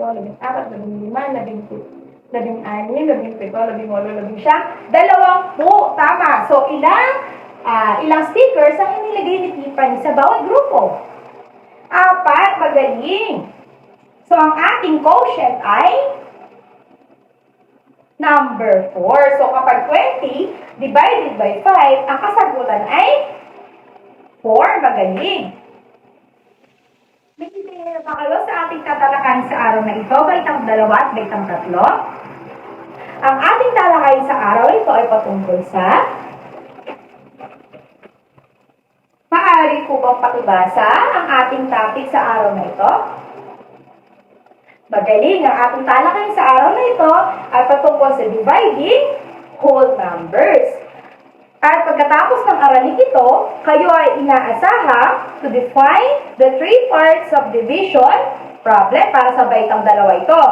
14, 15, 16, 17, 18, 19, 20, 20. Tama. So, ilang stickers ang inilagay ni Tiffany sa bawat grupo? 4. Magaling. So, ang ating quotient ay number 4. So, kapag 20 divided by 5, ang kasagutan ay 4. Magaling. May idea ba kayo sa ating tatalakayin sa araw na ito? Baitang 2 at baitang 3. Ang ating talakayin sa araw ito ay patungkol sa maaari po bang pakibasa ang ating topic sa araw na ito? Magaling. Ang ating talakayin sa araw na ito ay patungkol sa dividing whole numbers. At pagkatapos ng aralin ito, kayo ay inaasaha to define the 3 parts of division problem para sa baitang 2 ito.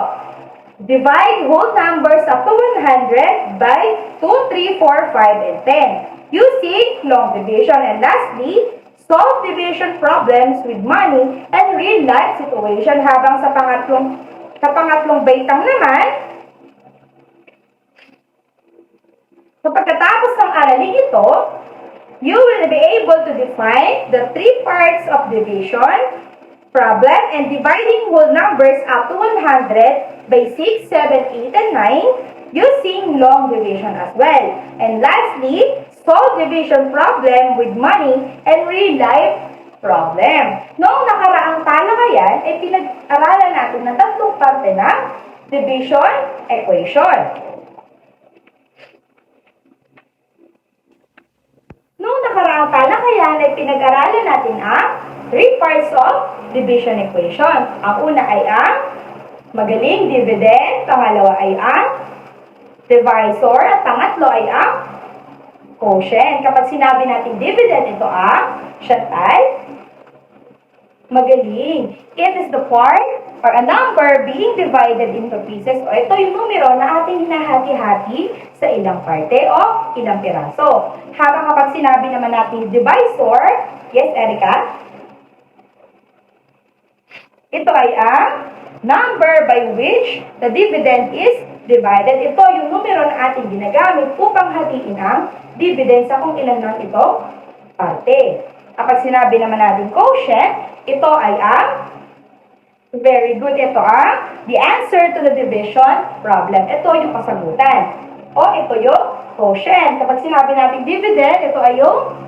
Divide whole numbers up to 100 by 2, 3, 4, 5, and 10 using long division. And lastly, solve division problems with money and real-life situation. Habang sa pangatlong baitang naman, so pagkatapos ng aralin ito, you will be able to define the 3 parts of division problem and dividing whole numbers up to 100 by 6, 7, 8, and 9 using long division as well. And lastly, solve division problem with money and real life problem. Noong nakaraang talakayan, ay pinag-aralan natin na tatlong parte ng division equation. Noong nakaraang talakayan, ay pinag-aralan natin ang three parts of division equation. Ang una ay ang magaling dividend, pangalawa ay ang divisor, at pangatlo ay ang quotient. Kapag sinabi natin dividend, ito ang Chantal, magaling. It is the part or a number being divided into pieces. O ito yung numero na ating hinahati-hati sa ilang parte o ilang piraso. Habang kapag sinabi naman natin divisor, yes, Erica? Ito ay ang number by which the dividend is divided. Ito yung numero na ating ginagamit upang hatiin ang dividend sa kung ilan lang itong parte. Kapag sinabi naman natin quotient, ito ay ang very good. Ito ang the answer to the division problem. Ito yung kasagutan. O ito yung quotient. Kapag sinabi natin dividend, ito ay yung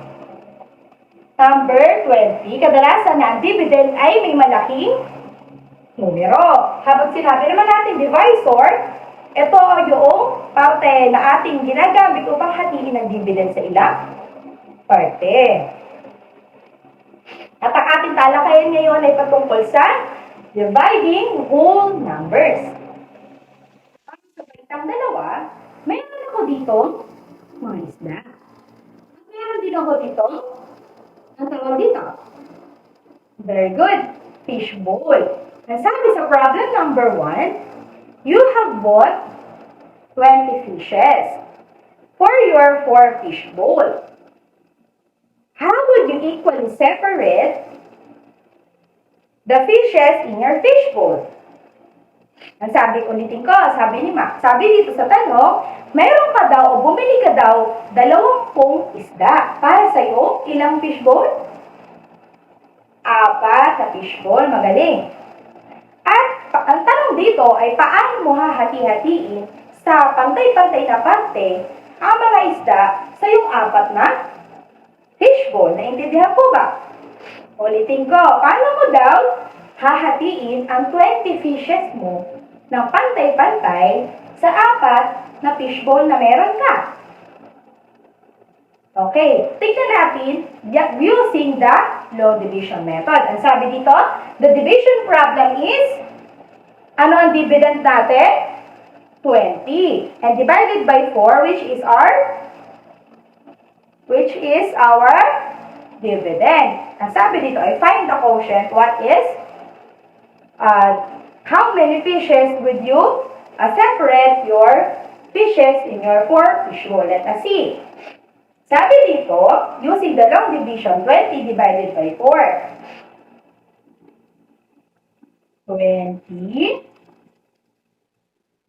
number 20. Kadalasan na ang dividend ay may malaking numero. Habang sinabi naman natin divisor, ito yung parte na ating ginagamit upang hatiin ang dividend sa ilang parte. At ang ating talakayan ngayon ay patungkol sa dividing whole numbers. Sa baitang dalawa, mayroon ako dito mga isda. At mayroon din ako dito ang tawag dito. Very good. Fishbowl. Ang sabi sa problem number 1, you have bought 20 fishes for your 4 fishbowl. How would you equally separate the fishes in your fishbowl? Ang sabi, ulitin ko, sabi ni Mac, sabi dito sa tanong, meron ka daw o bumili ka daw 20 isda. Para sa iyo, ilang fishbowl? 4 na fishbowl. Magaling. At ang tanong dito ay paano mo hahati-hatiin sa pantay-pantay na parte ang mga isda sa iyong 4 na fishbowl. Naintindihan po ba? Ulitin ko, paano mo daw hahatiin ang 20 fishes mo ng pantay-pantay sa 4 na fishbowl na meron ka? Okay, tignan natin using the long division method. Ang sabi dito, the division problem is, ano ang dividend natin? 20. And divided by 4, which is our dividend. Ang sabi dito ay find the quotient. What is, how many fishes would you separate your fishes in your 4 fishbowl? Let us see. Sabi dito, using the long division, 20 divided by 4. 20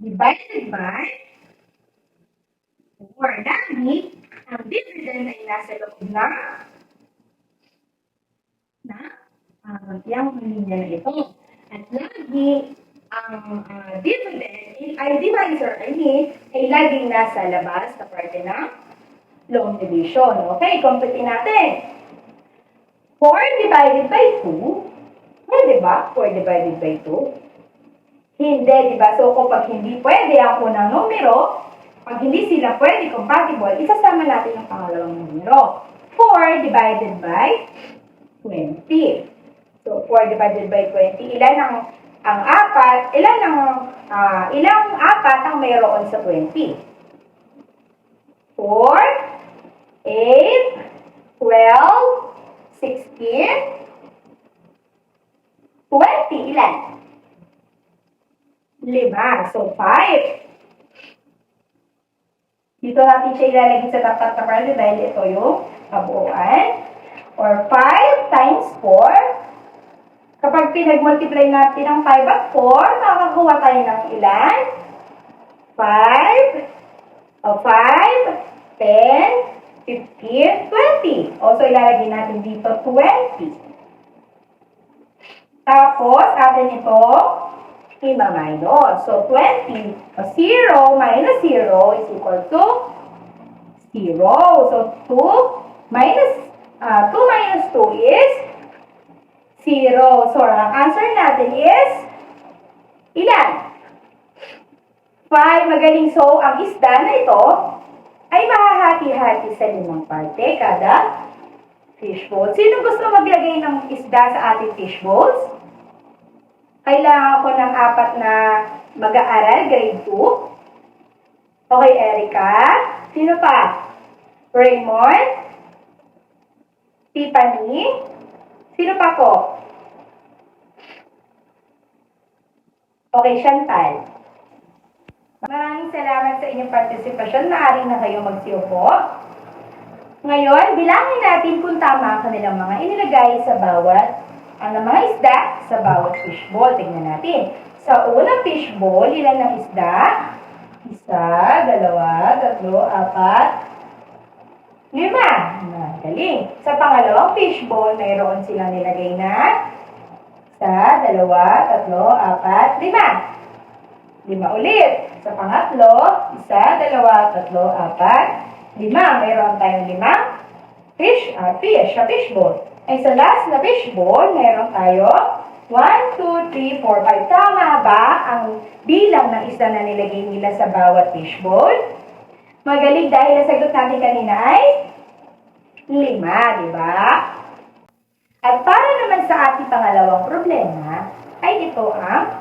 divided by 4. Dahil, ang dividend ay nasa loob yung linya na ito. At lagi, ang dividend, divisor, ay laging nasa labas sa parte ng long division. Okay, computin natin. 4 divided by 2. Pwede ba? 4 divided by 2? Hindi, diba? So, kapag hindi pwede ang unang numero, pag hindi sila pwede compatible, isasama natin ang pangalawang numero. 4 divided by 20. So, 4 divided by 20. Ilan ang apat? Ilang apat ang mayroon sa 20? 4, 8, 12, 16, 20. Ilan? 5. So, 5. Dito natin siya ilalagay sa tapat na parte dahil ito yung kabuuan. Or 5 times 4. Kapag pinag-multiply natin ang 5 at 4, makakakuha tayo ng ilan? 5, 10, 15, 20. Also, ilalagay natin dito 20. Tapos, atin ito, ima-minus. So, 20, 0 minus 0 is equal to 0. So, 2 minus 2 is 0. So, ang answer natin is ilan? 5. Magaling. So, ang isda na ito ay mahahati-hati sa 5 parte kada fishbowl. Sino gusto maglagay ng isda sa ating fishbowls? Kailangan ko ng 4 na mag-aaral, grade 2. Okay, Erica. Sino pa? Raymond? Tiffany? Sino pa po? Okay, Chantal. Maraming salamat sa inyong partisipasyon. Maaari na kayo magsiupo. Ngayon, bilangin natin kung tama ang kanilang mga inilagay sa bawat mga isda sa bawat fishbowl. Tingnan natin. Sa unang fishbowl, ilan ang isda? 1, 2, 3, 4, 5. Magaling. Sa pangalawang fishbowl, mayroon silang nilagay na 1, 2, 3, 4, 5. 5 ulit. Sa pangatlo, 1, 2, 3, 4, 5. Mayroon tayong 5 fish sa fishbowl. Ay sa last na fishbowl, mayroon tayo 1, 2, 3, 4, 5. Tama ba ang bilang ng isda na nilagay nila sa bawat fishbowl? Magaling dahil ang sagot natin kanina ay 5, di ba? At para naman sa ating pangalawang problema, ay ito ang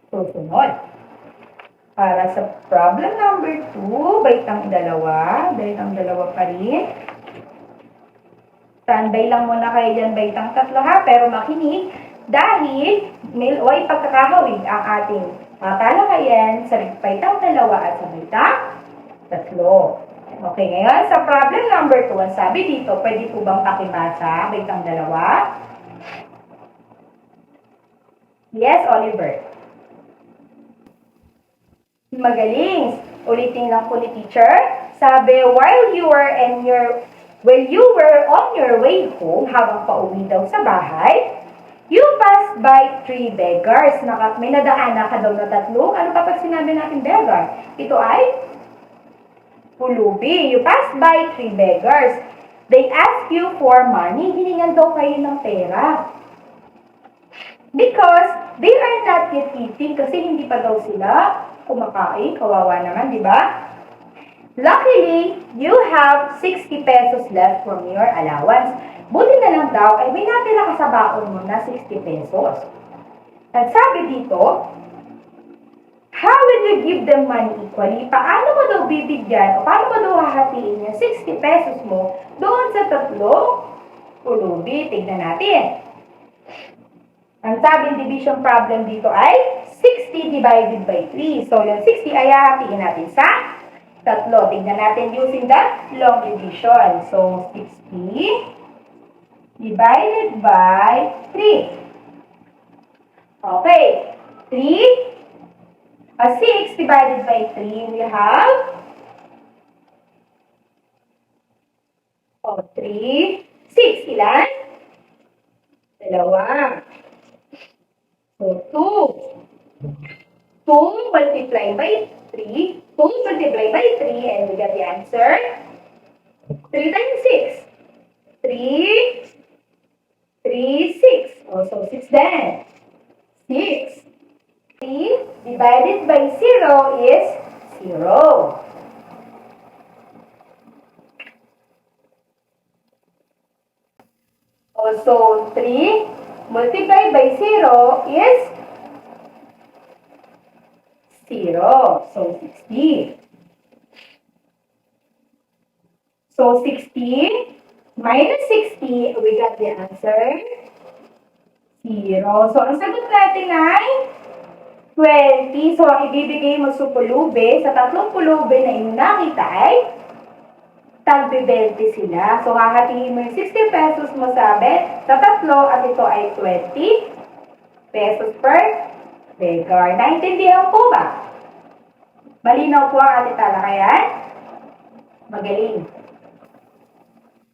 susunod. Para sa problem number 2, baitang 2, baitang 2 pa rin. Standby lang muna kayo dyan, baitang 3 ha, pero makinig dahil may pagkakahawig ang ating tatalakayan sa baitang 2 at sa baitang 3. Okay, ngayon sa problem number 2, ang sabi dito, pwede po bang pakibasa baitang 2? Yes, Oliver. Magaling. Ulitin lang po ni teacher. Sabi, while you were on your way home, habang pauwi daw sa bahay, you passed by 3 beggars. May nadaanan ka daw na 3. Ano pa pag sinabi natin beggar? Ito ay pulubi. You passed by 3 beggars. They asked you for money. Hiningan daw kayo ng pera. Because they are not yet eating. Kasi hindi pa daw sila kumakain. Kawawa naman, di ba? Luckily, you have 60 pesos left from your allowance. Buti na lang daw ay may natira ka sa baon mo na 60 pesos. At sabi dito, how will you give them money equally? Paano mo daw bibigyan o paano mo daw hahatiin yung 60 pesos mo doon sa 3 pulubi? Tignan natin. Ang sabing division problem dito ay 60 divided by 3. So, yung 60 ay hahatiin natin sa 3. Tignan natin using the long division. So, 60 divided by 3. Okay. 6 divided by 3, we have 3. 6, ilan? 2. So, 2 multiplied by 3. 2 multiplied by 3, and we get the answer. 3 times 6. 3, 6. Also 6 then. 6. 3 divided by 0 is 0. Also 3 multiplied by 0 is 0. So 60. So 60 minus 60, we got the answer 0. So ang sagot natin ay 20. So ang ibibigay mo sa pulubi, sa 3 pulubi na inyong nakita ay tagbi 20 sila. So hahatiin mo yung 60 pesos mo sa 3 at ito ay 20 pesos per beggar. Naintindihan po ba? Malinaw po ang ating talakayan? Magaling.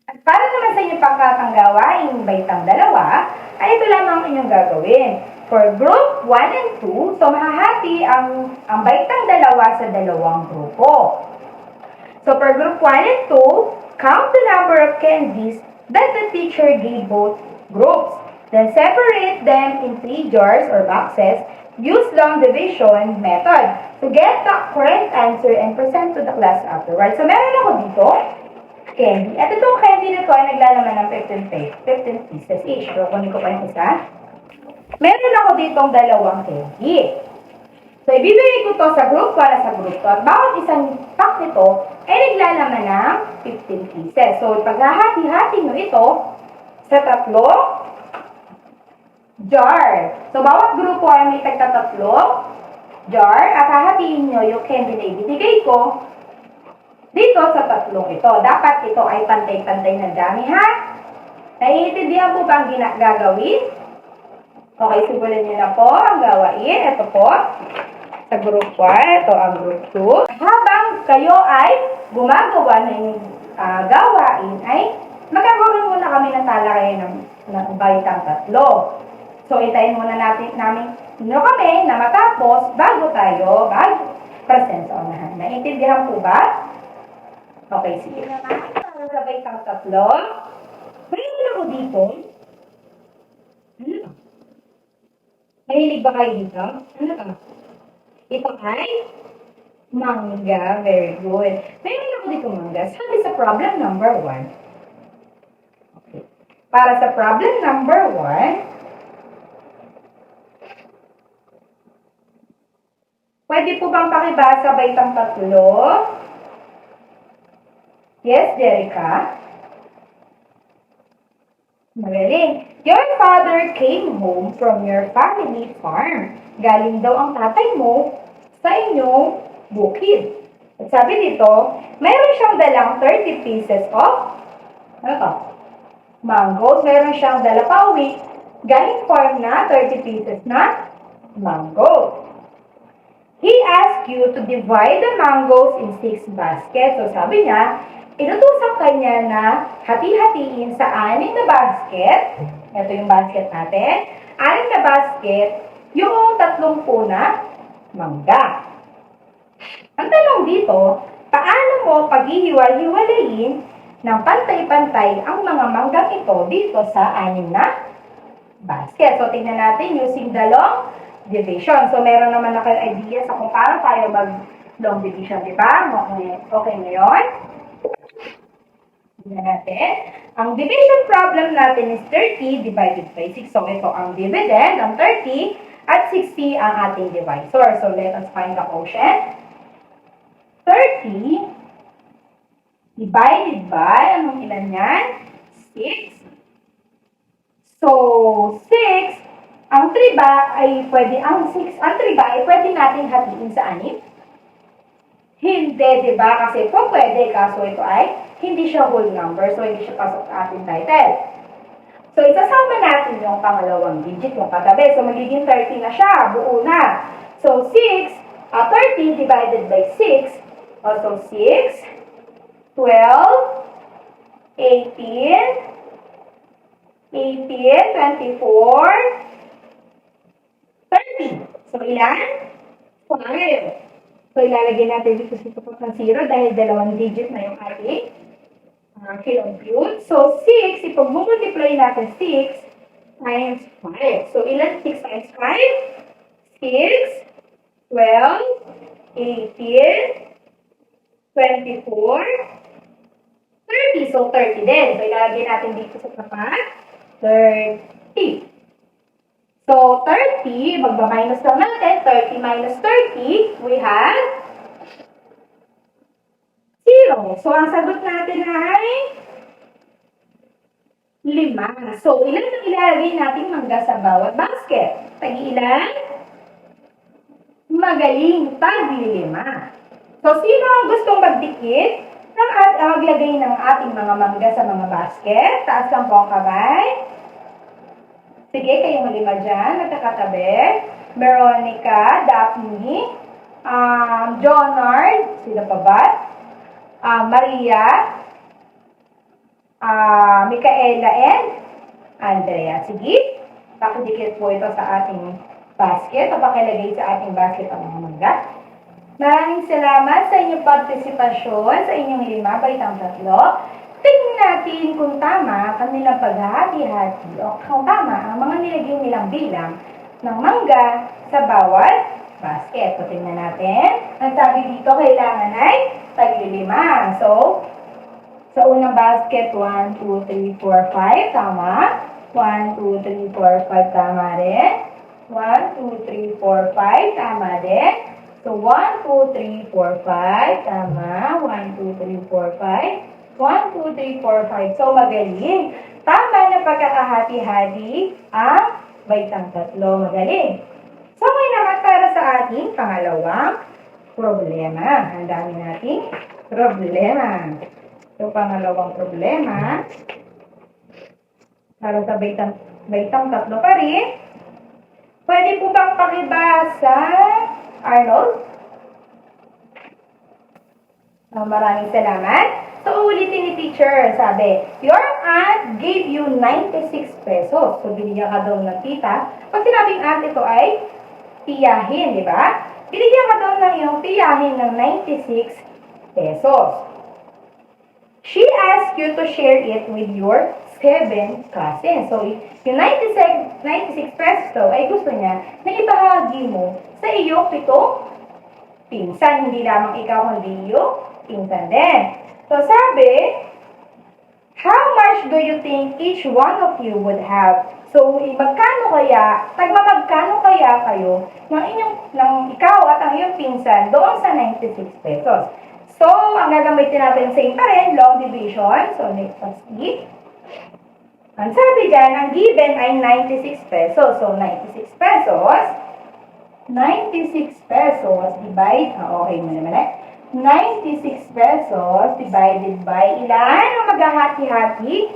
At para naman sa inyong pangkatang gawain baitang 2, ay ito lamang inyong gagawin. For group 1 and 2, so mahahati ang baitang dalawa sa dalawang grupo. So for group 1 and 2, count the number of candies that the teacher gave both groups. Then separate them in 3 jars or boxes. Use long division method to get the correct answer and present to the class afterwards. So meron ako dito, candy. At itong candy na to ay naglalaman ng 15 pieces each. So kunin ko pa yung isa. Meron ako ditong dalawang candy. So ibibigay ko to sa group 1 at sa group 2. At bawat isang pack nito ay naglalaman ng 15 pieces. So paghahati-hati nyo ito sa tatlong jar. So, bawat grupo ay may tagtatatlong jar at hahatiin nyo yung candy na ibibigay ko dito sa tatlong ito. Dapat ito ay pantay-pantay na dami, ha? Naiintindihan po ba ang gagawin? Okay, simulan nyo na po ang gawain. Ito po, sa group 1, ito ang group 2. Habang kayo ay gumagawa ng gawain, ay magkakaroon muna kami ng talakayan ng baitang tatlo. So, itayin muna namin kami na matapos bago tayo mag-present sa unahan. Naintindihan po ba? Okay, sige naman. Para sa baitang tatlo, mayroon ako dito. Ano ba? Mahilig ba kayo dito? Ano ba? Ito ay mangga. Very good. Mayroon ako dito mangga. Sabi sa problem number 1. Okay. Para sa problem number 1, pwede po bang pakibasa baitang tatlo? Yes, Jerica? Magaling. Your father came home from your family farm. Galing daw ang tatay mo sa inyong bukid. At sabi dito, mayroon siyang dalang 30 pieces of, ano to? Mangoes. Mayroon siyang dala pa uwi. Galing farm na 30 pieces na mango. He asked you to divide the mangoes in 6 baskets. So sabi niya, inutusan kanya na hati-hatiin sa 6 na basket. Ito yung basket natin. 6 na basket, yung 30 na mangga. Ang tanong dito, paano mo paghihiwa-hiwalayin ng pantay-pantay ang mga manggang ito dito sa 6 na basket? So tingnan natin using the long division. So, meron naman na kayo idea sa kung paano tayo mag-long division, di ba? Okay ngayon? Tignan natin. Ang division problem natin is 30 divided by 6. So, ito ang dividend, ang 30, at 60 ang ating divisor. So, let us find the quotient. 30 divided by, anong ilan yan? 6. So, 6, ang 3 ba ay pwede, ang 3 ba ay pwede natin hatiin sa 6? Hindi, di ba? Kasi po pwede, kaso ito ay hindi siya whole number, so hindi siya pasok sa ating title. So, isasama natin yung pangalawang digit, yung katabi. So, magiging 30 na siya, buo na. So, 30 divided by 6, also 6, 12, 18, 24, 30. So, ilan? 5. So, ilalagay natin dito sa support ng 0 dahil dalawang digit na yung ating compute. So, 6, ipag-multiply natin 6 times 5. So, ilan 6 times 5? 6, 12, 18, 24, 30. So, 30 din. So, ilalagay natin dito sa tapat. 30. So, 30, magba-minus lang natin. 30 minus 30, we have 0. So, ang sagot natin ay 5. So, ilan ang ilalagay natin mangga sa bawat basket? Tag-ilan? Magaling, tag-5. So, sino ang gustong magdikit maglagay ng ating mga mangga sa mga basket? Taas lang po ang kamay. Sige, kayong 5 dyan, nagkakatabi. Veronica, Daphne, Jonard, sila pa ba? Maria, Micaela, and Andrea. Sige, Pakidikit po ito sa ating basket o pakilagay sa ating basket ang mga mangga. Maraming salamat sa inyong partisipasyon sa inyong 5 baitang 3. Tingnan natin kung tama kanilang paghahati-hati o kung tama ang mga nilagay nilang bilang ng mangga sa bawat basket. So, tingnan natin. Ang sabi dito, kailangan ay tagli-5. So, sa unang basket, 1, 2, 3, 4, 5. Tama. 1, 2, 3, 4, 5. Tama rin. 1, 2, 3, 4, 5. Tama din. So, 1, 2, 3, 4, 5. Tama. 1, 2, 3, 4, 5. 1, 2, 3, 4, 5. So, magaling. Tama na pagkakahati-hati ang baitang 3. Magaling. So, ngayon naman para sa ating pangalawang problema. Ang dami nating problema. So, pangalawang problema, para sa baitang 3 pa rin, pwede po bang pakibasa, Arnold? Maraming salamat. So, ulitin ni teacher, sabi, your aunt gave you 96 pesos. So, binigyan ka daw ng tita. Pag sinabing aunt, ito ay tiyahin, di ba? Binigyan ka daw ng iyong tiyahin ng 96 pesos. She asked you to share it with your 7 cousins. So, yung 96 pesos daw ay gusto niya na ibahagi mo sa iyong 7 pinsan. Hindi lamang ikaw, kundi yung pinsan din. So, sabi, how much do you think each one of you would have? So, magkano kaya kayo ng ikaw at ang iyong pinsan doon sa 96 pesos? So, ang gagamitin natin same pa rin, long division. So, let's see. Ang sabi dyan, ang given ay 96 pesos. So, 96 pesos divide, okay mo naman 96 pesos divided by ilan ang maghahati-hati?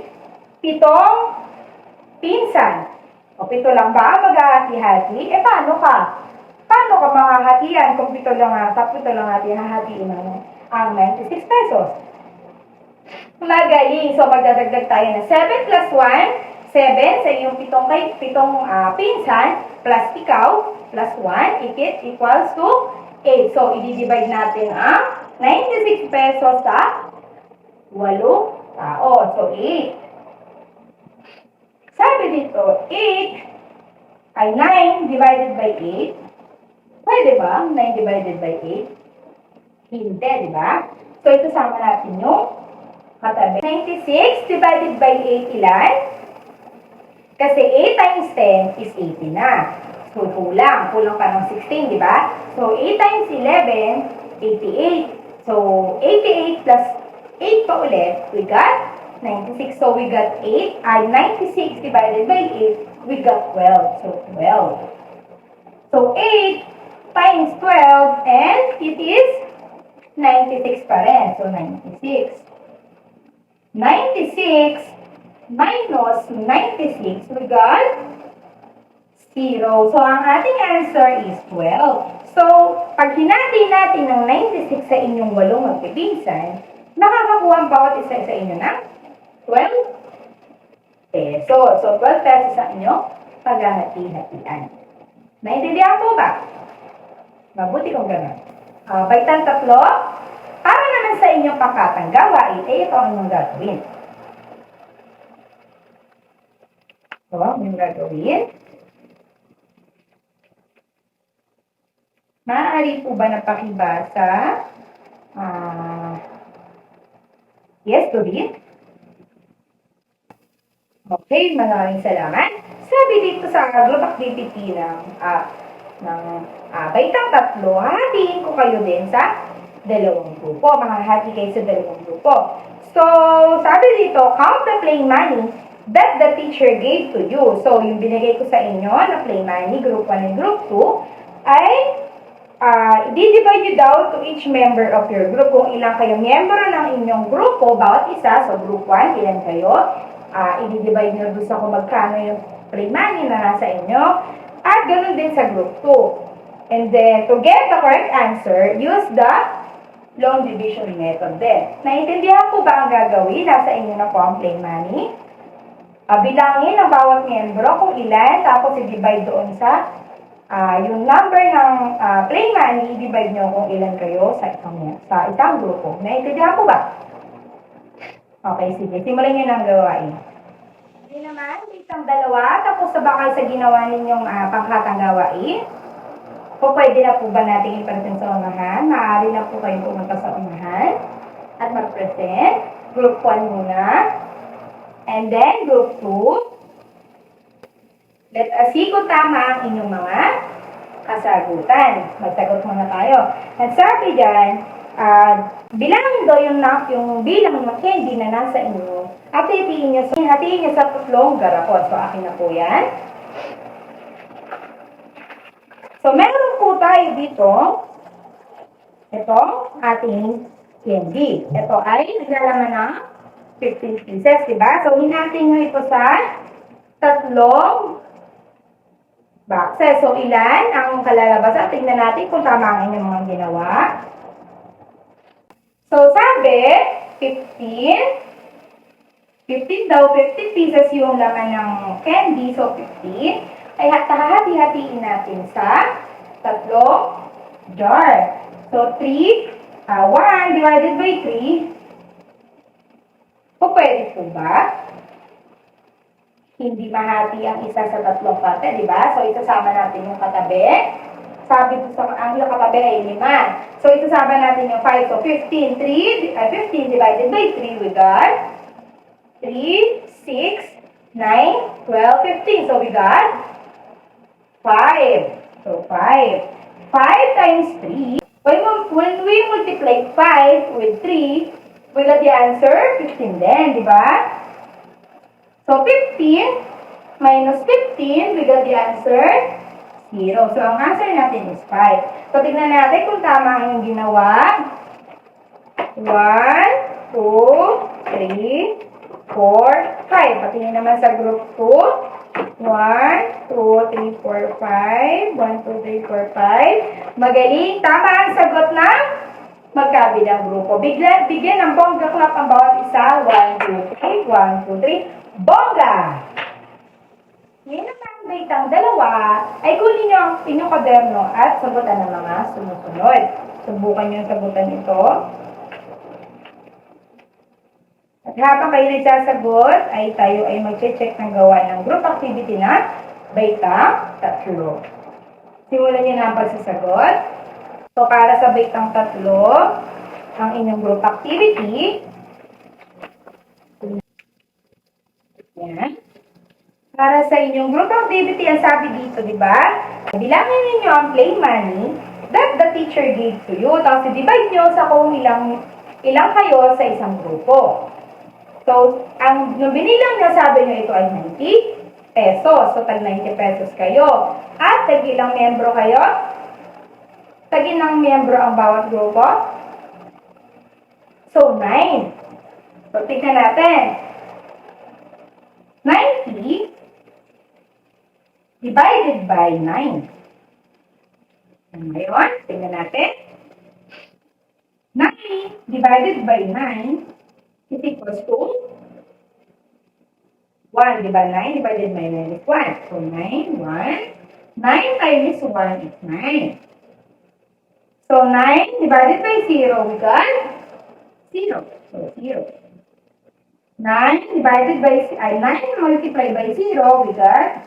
7 pinsan. O 7 lang ba ang maghahati-hati? Paano ka? Paano ka makahatian kung 7 lang hahatiin mo ang 96 pesos? Magaling. So, magdadagdag tayo na 7 plus 1, 7 sa iyong 7 pinsan, plus ikaw, plus 1, equals to 8. So, i-divide natin ang 96 pesos sa 8 tao. So, 8. Sabi dito, 8 ay 9 divided by 8. Pwede ba? 9 divided by 8? Hindi, di ba? So, ito sama natin yung katabi. 96 divided by 8 ilan? Kasi 8 times 10 is 80 na. So, kulang. Kulang pa ng 16, di ba? So, 8 times 11, 88. So, 88 plus 8 pa ulit, we got 96. So, we got 8, 96 divided by 8, we got 12. So, 12. So, 8 times 12, and it is 96 pa rin. So, 96. 96 minus 96, we got 0. So, ang ating answer is 12. So, pag hinati natin ng 96 sa inyong 8 magpipinsan, nakakakuha ang bawat isa sa inyo ng 12 pesos. So, 12 pesos sa inyo paghahati-hatian. Naintindihan po ba? Mabuti kung gano'n. Baitang 3, para naman sa inyong pangkatang gawain, ito ang inyong gagawin. So, yung gagawin. Maaari po ba na pakibasa? Yes, to read. Okay, maraming salamat. Sabi dito sa group activity ng baitang 3, hahatiin ko kayo din sa 2 grupo. Makahati kayo sa 2 grupo. So, sabi dito, count the play money that the teacher gave to you. So, yung binigay ko sa inyo na play money, group 1 and group 2, ay i-divide nyo daw to each member of your group. Kung ilang kayo member ng inyong grupo, bawat isa, so group 1, ilan kayo, i-divide nyo doon sa kung magkano yung play money na nasa inyo, at ganoon din sa group 2. And then, to get the correct answer, use the long division method din. Naintindihan po ba ang gagawin? Nasa inyo na po ang play money. bilangin ang bawat miyembro kung ilan, tapos i-divide doon sa yung number ng play money, i-divide nyo kung ilan kayo sa isang grupo. Naintindihan po ba? Okay, sige. Simulan nyo ng gawain. Hindi naman, isang dalawa, tapos sa bakal sa ginawa ninyong pangkatang gawain. O pwede na po ba natin i-present sa unahan? Maaari na po kayo pumunta sa unahan at mag-present. Group 1 muna. And then, group 2. Let us see kung tama ang inyong mga kasagutan. Magsagot muna tayo. At sabi dyan, bilangin daw yung bilang ng candy na nasa inyo at hatiin nyo sa tatlong garapon. So, akin na po yan. So, meron po tayo dito, ito, ating candy. Ito ay naglalaman ng 15 pieces, diba? So, hinatin nyo ito sa tatlong boxes. So, ilan ang kalalabasan? Tingnan natin kung tama ang inyong mga ginawa. So, sabi, 15. 15 daw, 15 pieces yung laman ng candy. So, 15. Ay hahati-hatiin natin sa tatlong jar. So, 1 divided by 3. O pwede po ba? Hindi mahati ang isa sa tatlong parte, di ba? So, isasama natin yung katabi. Sabi ko sa ang katabi ay 5. So, isasama natin yung 5. So, 15 divided by 3 we got 3, 6, 9, 12, 15. So, we got 5. So, 5. 5 times 3. When we multiply 5 with 3, we got the answer 15 din, di ba? So, 15 minus 15, we got the answer 0. So, ang answer natin is 5. So, tignan natin kung tama ang ginawa. 1, 2, 3, 4, 5. Patingin naman sa group 2. 1, 2, 3, 4, 5. 1, 2, 3, 4, 5. Magaling. Tama ang sagot ng magkabilang grupo. Bigyan ng bongga clap ang bawat isa. 1, 2, 3. 1, 2, 3. Bongga! Ngayon naman, baitang dalawa, ay kunin nyo ang inyong kwaderno at sagutan ng mga sumusunod. Subukan nyo ang sagutan ito. At habang kayo nagsasagot, ay tayo ay mag-check ng gawa ng group activity na baitang 3. Simulan nyo na ang pagsasagot. So, para sa baitang 3, ang inyong group activity, yan. Para sa inyong group activity, ang sabi dito, di ba? Bilangin ninyo ang play money that the teacher gave to you. Tapos, divide nyo sa kung ilang kayo sa isang grupo. So, nung binilang nyo, sabi nyo ito ay 90 pesos. So, tag 90 pesos kayo. At tag-ilang miyembro kayo? Tag-ilang miyembro ang bawat grupo? So, 9. So, tignan natin. 90 divided by 9. Ngayon, tignan natin. 9 divided by 9 is equals to 1, diba? 9 divided by 9 is 1. So, 9, 1. 9 times 1 is 9. So, 9 divided by 0, we got 0. So, 0. 9 divided by, 9 multiplied by 0, we got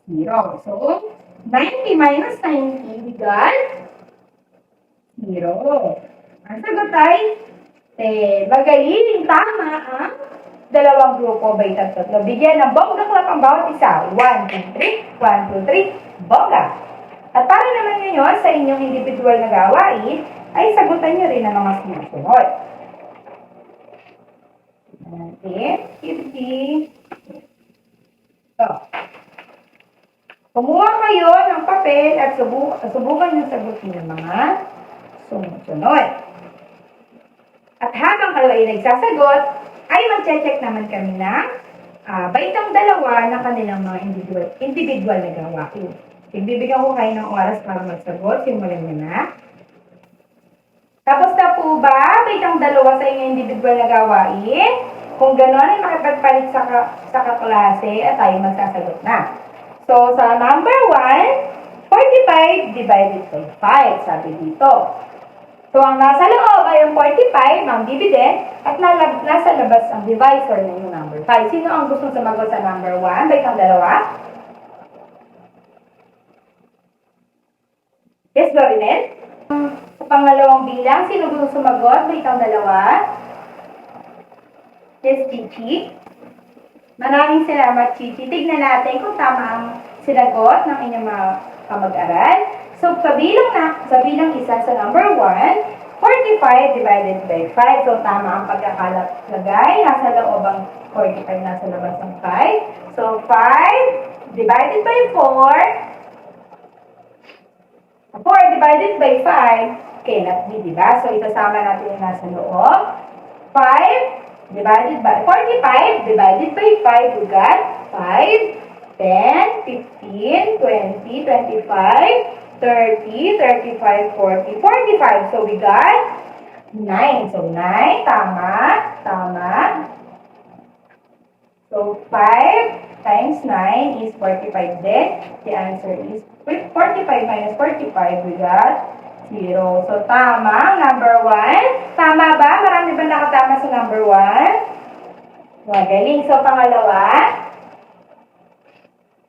0. So, 90 minus 90, we got 0. Ang sagot ay magaling, tama ang dalawang grupo by tatlo. Bigyan ng bongga clap ang bawat isa. 1, 2, 3. 1, 2, 3. Bongga. At para naman ngayon sa inyong individual na gawain, ay sagutan nyo rin ang mga sumusunod. Okay. So, kumuha kayo ng papel at subukan nyo sagutin ng mga sumusunod. At habang kayo ay nagsasagot, ay mag-check naman kami na baitang dalawa na kanilang mga individual na gawain. Bibigyan ko kayo ng oras para magsagot. Simulan nyo na. Tapos na po ba baitang dalawa sa inyong individual na gawain? Kung gano'n ay makipagpalit sa kaklase at tayo magsasagot na. So, sa number 1, 45 divided by 5, sabi dito. So, ang nasa loob ay yung 45, ang dividend, at nasa labas ang divisor na yung number 5. Sino ang gustong sumagot sa number 1? Bait ang dalawa? Yes, Lorinette? Sa pangalawang bilang, sino gustong sumagot? Bait ang dalawa? Yes, Chichi? Maraming salamat, Chichi. Tignan natin kung tama ang sinagot ng inyong mga kamag-aral. So, sa bilang isa sa number 1, 45 divided by 5. So, tama ang pagkakalagay. Nasa loob ang 45, nasa labas ang 5. So, 5 divided by 4. 4 divided by 5 cannot be, diba? So, isasama natin yung nasa loob. 5 divided by 45 divided by 5, we got 5, 10, 15, 20, 25, 30, 35, 40, 45. So we got 9. So 9, tama. So 5 times 9 is 45 then. The answer is 45 minus 45, we got 0. So, tama. Number 1. Tama ba? Marami ba nakatama sa number 1? Magaling. So, pangalawa.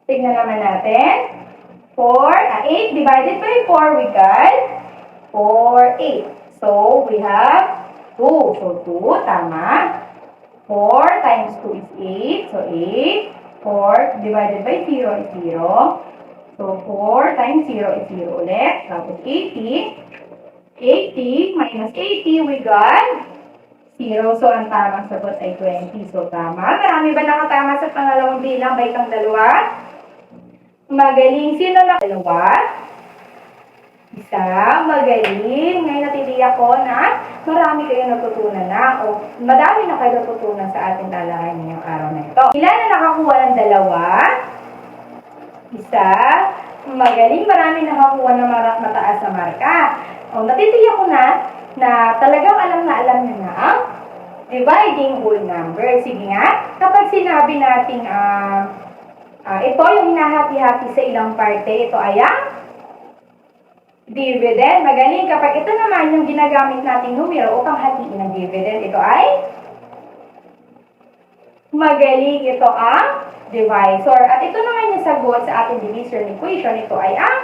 Tignan naman natin. 8 divided by 4, we got 4, 8. So, we have 2. So, 2. Tama. 4 times 2 is 8. So, 8. 4 divided by 0 is 0. So, 4 times 0 is 0 ulit. Tapos, 80. 80 minus 80, we got 0. So, ang tamang sagot ay 20. So, tama. Marami ba nakatama sa pangalawang bilang? Baitang dalawa? Magaling. Sino na? Dalawa? Isa. Magaling. Ngayon natitiyak ko na marami kayo natutunan na o madami na kayo natutunan sa ating talakayan ngayong araw na ito. Ilan na nakakuha ng dalawa? Isa. Magaling. Marami nakakuha ng mataas na marka. O, natitiyak ko na talagang alam niyo na ang dividing whole number. Sige nga, kapag sinabi natin ito yung hinahati-hati sa ilang parte, ito ay ang dividend. Magaling. Kapag ito naman yung ginagamit nating numero upang hatiin ng dividend, ito ay magaling. Ito ang divisor. At ito naman yung sagot sa ating divisor equation. Ito ay ang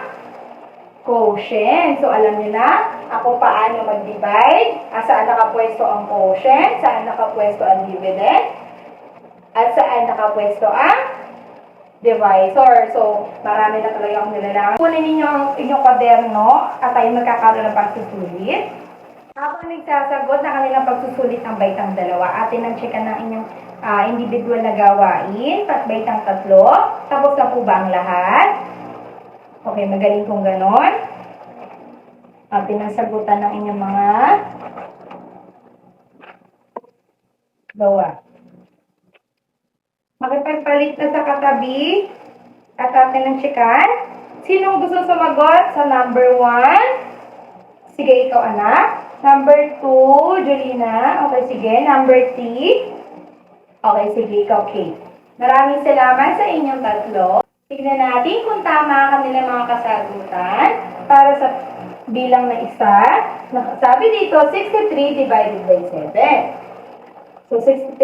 quotient. So, alam niyo na ako paano mag-divide. Saan nakapwesto ang quotient, saan nakapwesto ang dividend, at saan nakapwesto ang divisor. So, marami na talaga akong nilalang. Kunin ninyo ang inyong kwaderno at tayo magkakaroon ng pagsusulit. Habang nagsasagot na kanilang pagsusulit ng baitang dalawa, atin ang checkan ng inyong individual na gawain, baitang 3. Tapos na po ba ang lahat? Okay, magaling kung ganon. Atin ang sagutan ng inyong mga gawa. Makipagpalit na sa katabi at atin ang checkan. Sinong gusto sumagot sa number 1? Sige, ikaw anak. Number 2, Julina. Okay, sige. Number 3. Okay, sige, ikaw, Kate. Maraming salamat sa inyong tatlo. Tignan natin kung tama ang kanilang mga kasagutan para sa bilang na isa. Sabi dito, 63 divided by 7. So, 6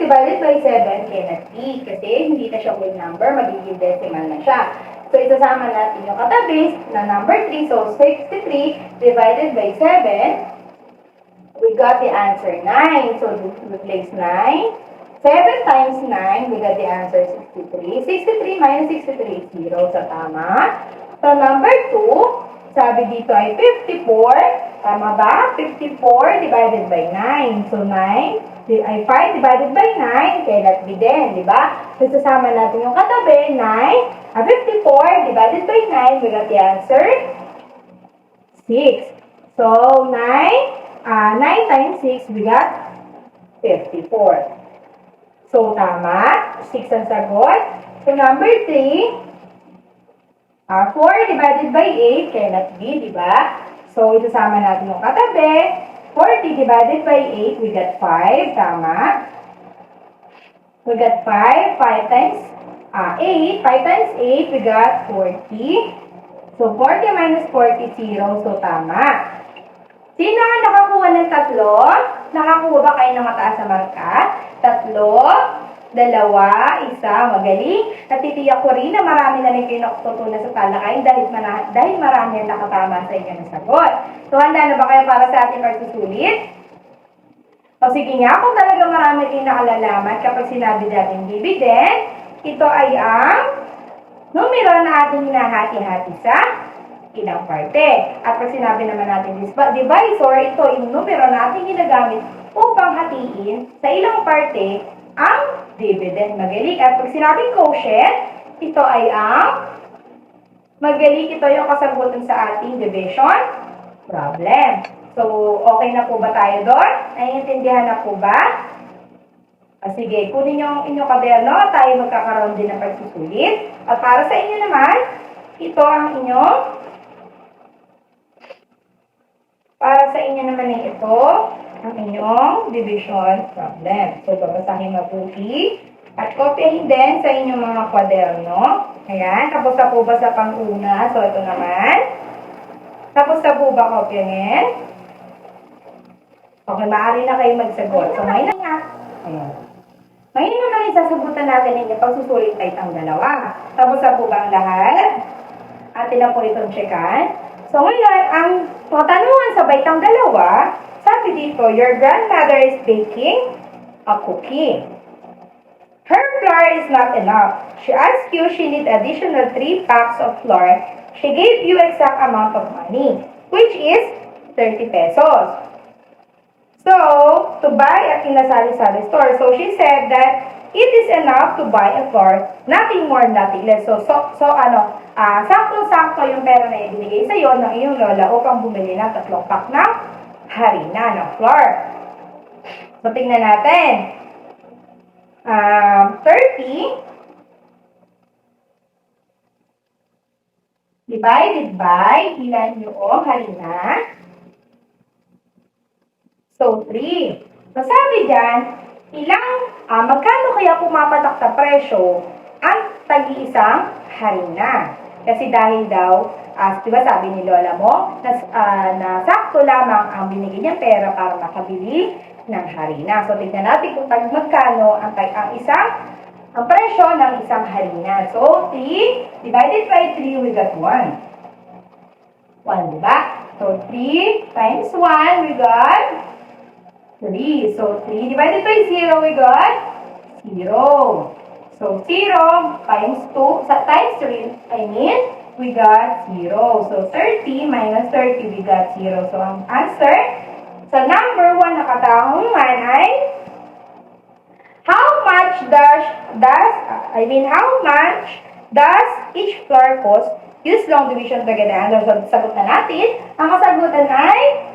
divided by 7 cannot be kasi hindi na siya whole number, magiging decimal na siya. So, isasama natin yung katabi na number 3. So, 63 divided by 7, we got the answer 9. So, replace 9. 7 times 9, we got the answer 63. 63 minus 63 is 0. So, tama. So, number 2, sabi dito ay 54. Tama ba? 54 divided by 9. So, 5 divided by 9 cannot be din, di ba? So, sasama natin yung katabi, 54 divided by 9, we got the answer 6. So, 9 times 6, we got 54. So, tama. 6 ang sagot. So, number 3, 4 divided by 8 cannot be, di ba? So, isasama natin yung katabi. 40 divided by 8, we got 5. Tama. We got 5. 5 times 8. 5 times 8, we got 40. So, 40 minus 40, 0. So, tama. Sino ang nakakuha ng 3? Nakakuha ba kayo ng mataas na marka? 3, 2, 1. Magaling. Natitiyak ko rin na marami na rin kayo nakututunan sa talakayan dahil marami ang nakatama sa inyo ng sagot. So, handa na ba kayo para sa ating pagsusulit? O sige nga, kung talaga marami kayong nakalalaman kapag sinabi natin dividend, ito ay ang numero na ating hinahati-hati sa ilang parte. At pag sinabi naman natin divisor, ito yung numero na ating ginagamit upang hatiin sa ilang parte ang dividend. Magaling. At pag sinabing quotient, ito ay ang magaling. Ito yung kasagutan sa ating division problem. So, okay na po ba tayo doon? Naiintindihan na po ba? Sige, kunin nyo ang inyong kaderno. Tayo magkakaroon din ng pagsusulit. At para sa inyo naman, ito ang inyong ito ang inyong division problem. So, babasahin mabuti at kopyahin din sa inyong mga kwaderno. Ayan, tapos na po ba sa pang-una? So, ito naman. Tapos na po ba kopyahin? Okay, maaari na kayo magsagot. So, ngayon nga. Ayan. Ngayon naman isasagutan natin ninyo pagsusulit tayo ang dalawa. Tapos na po ba ang lahat? Atin na po itong checkan. So, ngayon, ang katanungan sa baitang dalawa, sabi dito, your grandmother is baking a cookie. Her flour is not enough. She asked you she need additional 3 packs of flour. She gave you exact amount of money, which is 30 pesos. So, to buy at in a sari-sari store. So, she said that it is enough to buy a flour, nothing more, nothing less. So saktong-sakto yung pera na ibinigay sa iyo ng iyong lola upang bumili ng 3 pack ng harina ng flour. So, tingnan natin. 30 divided by ilan yung harina? So, 3. So, sabi dyan, magkano kaya pumapatak sa presyo ang tag-iisang harina? Kasi dahil daw, diba sabi ni lola mo, na sakto lamang ang binigay niyang pera para makabili ng harina. So, tignan natin kung magkano ang presyo ng isang harina. So, 3 divided by 3, we got 1. 1, diba? So, 3 times 1, we got 3. So, 3 divided by 0, we got 0. So, 0 times 2, times 3, we got 0. So, 30 minus 30, we got 0. So, ang answer sa number 1 na katanungan ay how much does each flour cost? Use long division to get the answer. So, sagot na natin. Ang kasagutan ay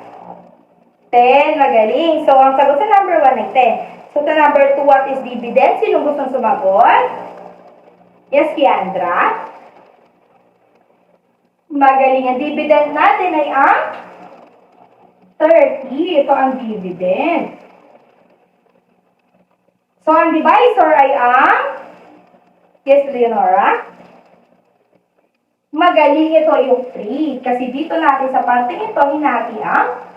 10. Magaling. So, ang sagot sa number 1 ay 10. So, sa number 2, what is dividend? Sino gustong sumagot? Yes, Kiandra. Magaling. Ang dividend natin ay ang 30. Ito ang dividend. So, ang divisor ay ang yes, Leonora. Magaling. Ito yung 3. Kasi dito natin sa parte ito, hinati ang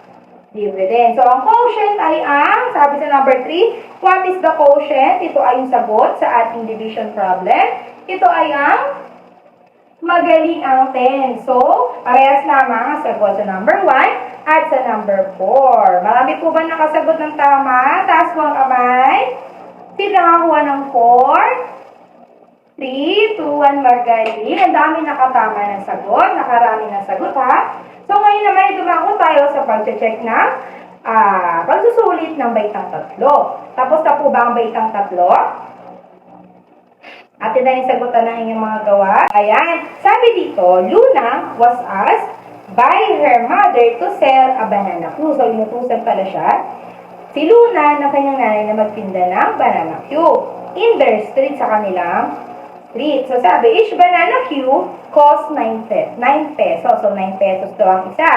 dividend. So, ang quotient ay ang, sabi sa number 3, what is the quotient? Ito ay yung sagot sa ating division problem. Ito ay ang magaling ang 10. So, parehas lamang ang sagot sa number 1 at sa number 4. Marami po ba nakasagot ng tama? Taas po ang kamay. Sino nakakuha ng 4? 3, 2, 1, magaling. Ang dami nakatama ng sagot. Nakarami ng sagot, ha? So, ngayon naman, dumako tayo sa pag-check ng pagsusulit ng baitang 3. Tapos na po ba ang baitang 3? Atin na yung sagutan ng inyong mga gawa. Ayan. Sabi dito, Luna was asked by her mother to sell a banana Q. So, inutusan pala siya. Si Luna na kanyang nanay na magtinda ng banana Q in their street, sa kanilang street. So, sabi, each banana Q cost 9 pesos. So, 9 pesos to ang isa.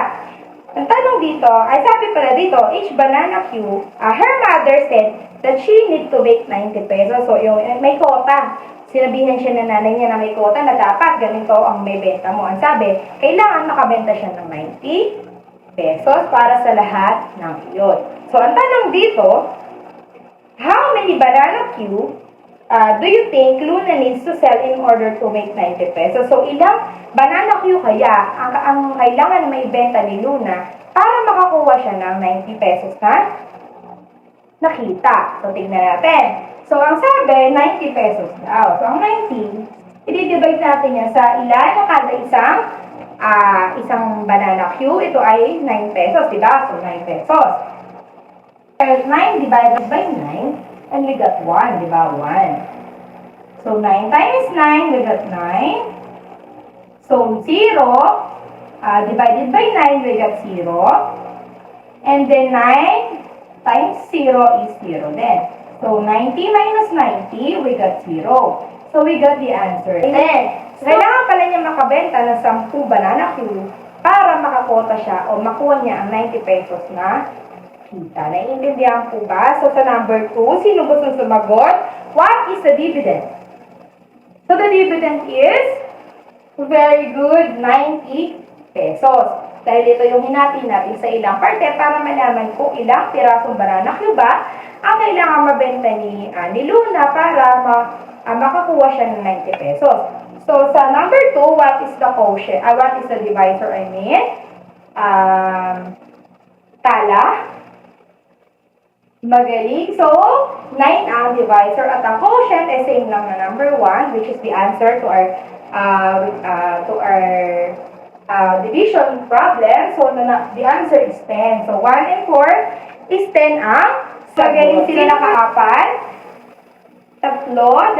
Ang tanong dito, ay sabi pala dito, each banana queue, her mother said that she need to make 90 pesos. So, yung may quota. Sinabihan siya ng nanay niya na may quota na dapat ganito ang may benta mo. Ang sabi, kailangan makabenta siya ng 90 pesos para sa lahat ng iyon. So, ang tanong dito, how many banana queue do you think Luna needs to sell in order to make 90 pesos? So, ilang banana queue kaya ang kailangan may benta ni Luna para makakuha siya ng 90 pesos na nakita? So, tingnan natin. So, ang sabi, 90 pesos daw. So, ang 90, i-divide natin yan sa ilan na kada isang banana queue. Ito ay 9 pesos, diba? So, 9 pesos. 9 divided by 9. And we got 1, di ba? 1. So, 9 times 9, we got 9. So, 0, divided by 9, we got 0. And then, 9 times 0 is 0 then. So, 90 minus 90, we got 0. So, we got the answer. Then, kailangan pala niya makabenta ng 10 banana queue para makakota siya o makuha niya ang 90 pesos na kita. Naiintindihan po ba? So, sa number 2, sino gusto sumagot? What is the dividend? So, the dividend is very good, 90 pesos. Dahil ito yung hinati natin sa ilang parte para malaman kung ilang pirasong banana cue ba ang kailangan mabenta ni Luna para makakuha siya ng 90 pesos. So, sa number 2, what is the quotient? What is the divisor? I mean, tala. Magaling. So, 9 ang divisor at ang quotient ay same lang na number 1, which is the answer to our division problem. So, the answer is 10. So, 1 and 4 is 10 ang magaling sila nakaapat. 3, 2, 1.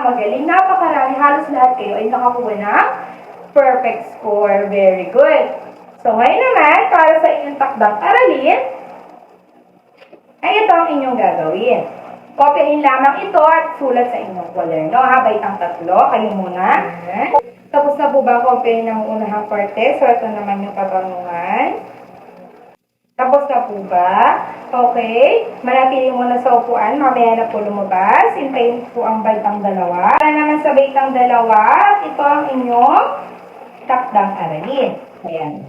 Magaling. Napakarami. Halos lahat kayo ay nakakuha ng perfect score. Very good. So, ngayon naman, para sa inyong takdang aralin, ay ito ang inyong gagawin. Kopyahin lamang ito at sulat sa inyong kwaderno. Baitang 3, kayo muna. Tapos na po ba kopyahin ng unahang parte? So, ito naman yung katanungan. Tapos na po ba? Okay. Manatili muna sa upuan. Mamaya na po lumabas. Hintayin po ang baitang 2. Para naman sa baitang 2, ito ang inyong takdang aralin. Ayan.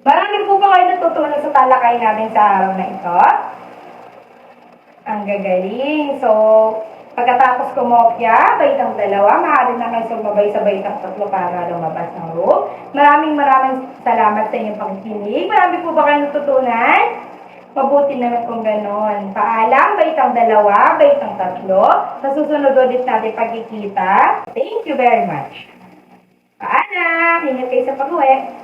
Marami po ba kayo natutunan sa talakay natin sa araw na ito? Ang gagaling. So, pagkatapos kumopya, baitang 2, maaari na kayo sumabay sa baitang 3 para lumabas ng room. Maraming salamat sa inyong pagkikinig. Marami po ba kayo natutunan? Mabuti naman kung gano'n. Paalam, baitang 2, baitang 3. Sa susunod ulit natin pagkikita. Thank you very much. Paalam! Ingat kayo sa pag-uwi.